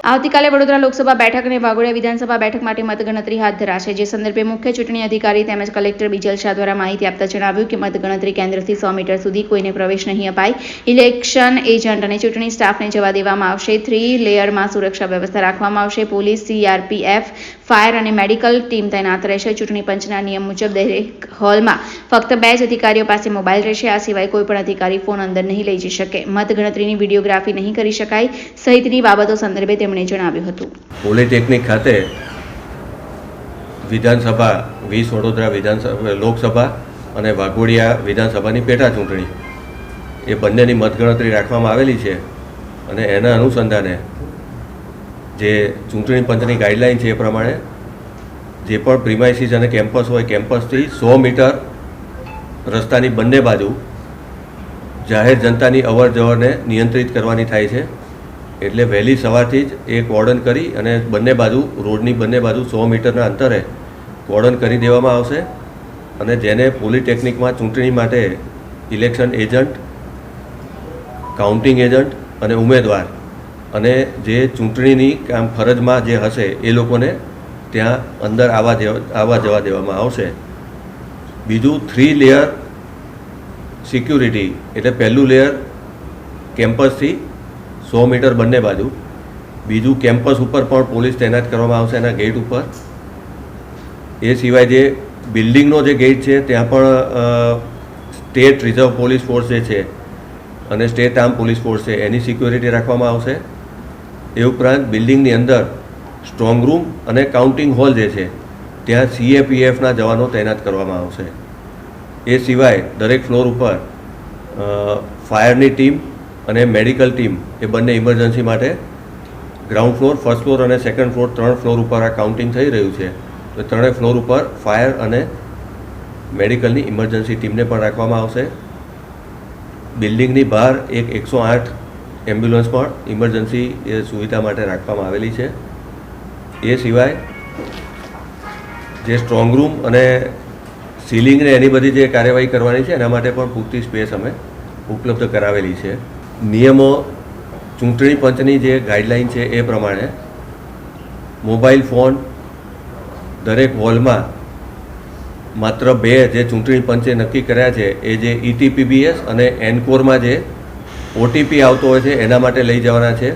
આવતીકાલે વડોદરા લોકસભા બેઠક અને વાઘોડિયા વિધાનસભા બેઠક માટે મતગણતરી હાથ ધરાશે, જે સંદર્ભે મુખ્ય ચૂંટણી અધિકારી તેમજ કલેક્ટર બીજલ શાહ દ્વારા માહિતી આપતા જણાવ્યું કે મતગણતરી કેન્દ્રથી 100 મીટર સુધી કોઈને પ્રવેશ નહીં અપાય. ઇલેક્શન એજન્ટ અને ચૂંટણી સ્ટાફને જવા દેવામાં આવશે. 3 લેયરમાં સુરક્ષા વ્યવસ્થા રાખવામાં આવશે. પોલીસ, CRPF, ફાયર અને મેડિકલ ટીમ તૈનાત રહેશે. ચૂંટણી પંચના નિયમ મુજબ દરેક હોલમાં ફક્ત 2 જ અધિકારીઓ પાસે મોબાઈલ રહેશે. આ સિવાય કોઈ પણ અધિકારી ફોન અંદર નહીં લઈ જઈ શકે. મતગણતરીની વિડીયોગ્રાફી નહીં કરી શકાય સહિતની બાબતો સંદર્ભે તેમણે જણાવ્યું હતું. પોલિટેકનિક ખાતે વિધાનસભા 20 વડોદરા વિધાનસભા લોકસભા અને વાઘોડિયા વિધાનસભાની પેટા ચૂંટણી એ બંનેની મતગણતરી રાખવામાં આવેલી છે અને એના અનુસંધાને જે ચૂંટણી પંચની ગાઈડલાઈન છે એ પ્રમાણે જે પણ પ્રિમાઇસીસ અને કેમ્પસ હોય કેમ્પસથી 100 મીટર રસ્તાની બંને બાજુ જાહેર જનતાની અવર જવરને નિયંત્રિત કરવાની થાય છે. એટલે વહેલી સવારથી જ એ કોર્ડન કરી અને બંને બાજુ રોડની બંને બાજુ 100 મીટરના અંતરે કોર્ડન કરી દેવામાં આવશે. અને જેને પોલિટેકનિકમાં ચૂંટણી માટે ઇલેક્શન એજન્ટ, કાઉન્ટિંગ એજન્ટ અને ઉમેદવાર અને જે ચૂંટણીની કામ ફરજમાં જે હશે એ લોકોને ત્યાં અંદર આવવા જવા દેવામાં આવશે. બીજું 3 લેયર સિક્યુરિટી, એટલે પહેલું લેયર કેમ્પસથી 100 મીટર બંને બાજુ, બીજું કેમ્પસ ઉપર પણ પોલીસ તૈનાત કરવામાં આવશે એના ગેટ ઉપર. એ સિવાય જે બિલ્ડિંગનો જે ગેટ છે ત્યાં પણ સ્ટેટ રિઝર્વ પોલીસ ફોર્સ જે છે અને સ્ટેટ આર્મ પોલીસ ફોર્સ છે એની સિક્યોરિટી રાખવામાં આવશે. એ ઉપરાંત બિલ્ડિંગની અંદર સ્ટ્રોંગ રૂમ અને કાઉન્ટિંગ હોલ જે છે ત્યાં CAPFના જવાનો તૈનાત કરવામાં આવશે. એ સિવાય દરેક ફ્લોર ઉપર ફાયરની ટીમ અને મેડિકલ ટીમ એ બંને ઇમરજન્સી માટે ગ્રાઉન્ડ ફ્લોર, ફર્સ્ટ ફ્લોર અને સેકન્ડ ફ્લોર 3 ફ્લોર ઉપર આ કાઉન્ટિંગ થઈ રહ્યું છે. તો 3 ફ્લોર ઉપર ફાયર અને મેડિકલની ઇમરજન્સી ટીમને પણ રાખવામાં આવશે. બિલ્ડિંગની બહાર એક 108 એમ્બ્યુલન્સ પણ ઇમરજન્સી સુવિધા માટે રાખવામાં આવેલી છે. એ સિવાય જે સ્ટ્રોંગ રૂમ અને સીલિંગને એની બધી જે કાર્યવાહી કરવાની છે એના માટે પણ પૂરતી સ્પેસ અમે ઉપલબ્ધ કરાવેલી છે. નિયમો ચૂંટણી પંચની જે ગાઈડલાઈન છે એ પ્રમાણે મોબાઈલ ફોન દરેક હોલમાં માત્ર 2 જે ચૂંટણી પંચે નક્કી કર્યા છે એ જે ETPBS અને એનકોરમાં જે OTP આવતો હોય છે એના માટે લઈ જવાના છે.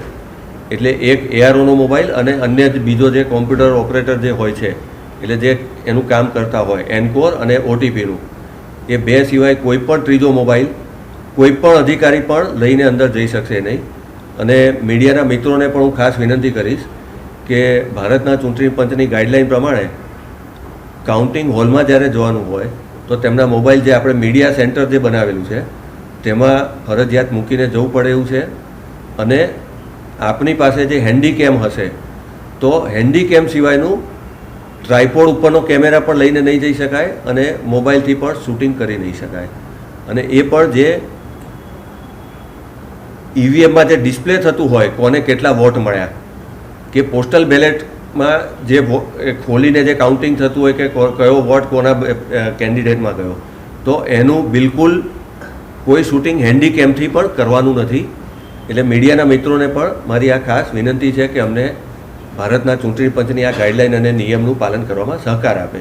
એટલે એક AROનો મોબાઈલ અને અન્ય બીજો જે કોમ્પ્યુટર ઓપરેટર જે હોય છે એટલે જે એનું કામ કરતા હોય એનકોર અને OTPનું, એ 2 સિવાય કોઈ પણ ત્રીજો મોબાઈલ કોઈ પણ અધિકારી પણ લઈને અંદર જઈ શકશે નહીં. અને મીડિયાના મિત્રોને પણ હું ખાસ વિનંતી કરીશ કે ભારતના ચૂંટણી પંચની ગાઈડલાઈન પ્રમાણે કાઉન્ટિંગ હોલમાં જ્યારે જવાનું હોય તો તેમના મોબાઈલ જે આપણે મીડિયા સેન્ટર જે બનાવેલું છે તેમાં ફરજિયાત મૂકીને જવું પડે એવું છે. અને આપની પાસે જે હેન્ડીકેમ હશે તો હેન્ડીકેમ સિવાયનું ટ્રાયપોડ ઉપરનો કેમેરા પણ લઈને નહીં જઈ શકાય અને મોબાઈલથી પણ શૂટિંગ કરી નહીં શકાય. અને એ પણ જે EVMમાં જે ડિસ્પ્લે થતું હોય કોને કેટલા વોટ મળ્યા કે પોસ્ટલ બેલેટમાં જે ખોલીને જે કાઉન્ટિંગ થતું હોય કે કયો વોટ કોના કેન્ડિડેટમાં ગયો, તો એનું બિલકુલ કોઈ શૂટિંગ હેન્ડીકેમથી પણ કરવાનું નથી. એટલે મીડિયાના મિત્રોને પણ મારી આ ખાસ વિનંતી છે કે અમને ભારતના ચૂંટણી પંચની આ ગાઈડલાઈન અને નિયમનું પાલન કરવામાં સહકાર આપે.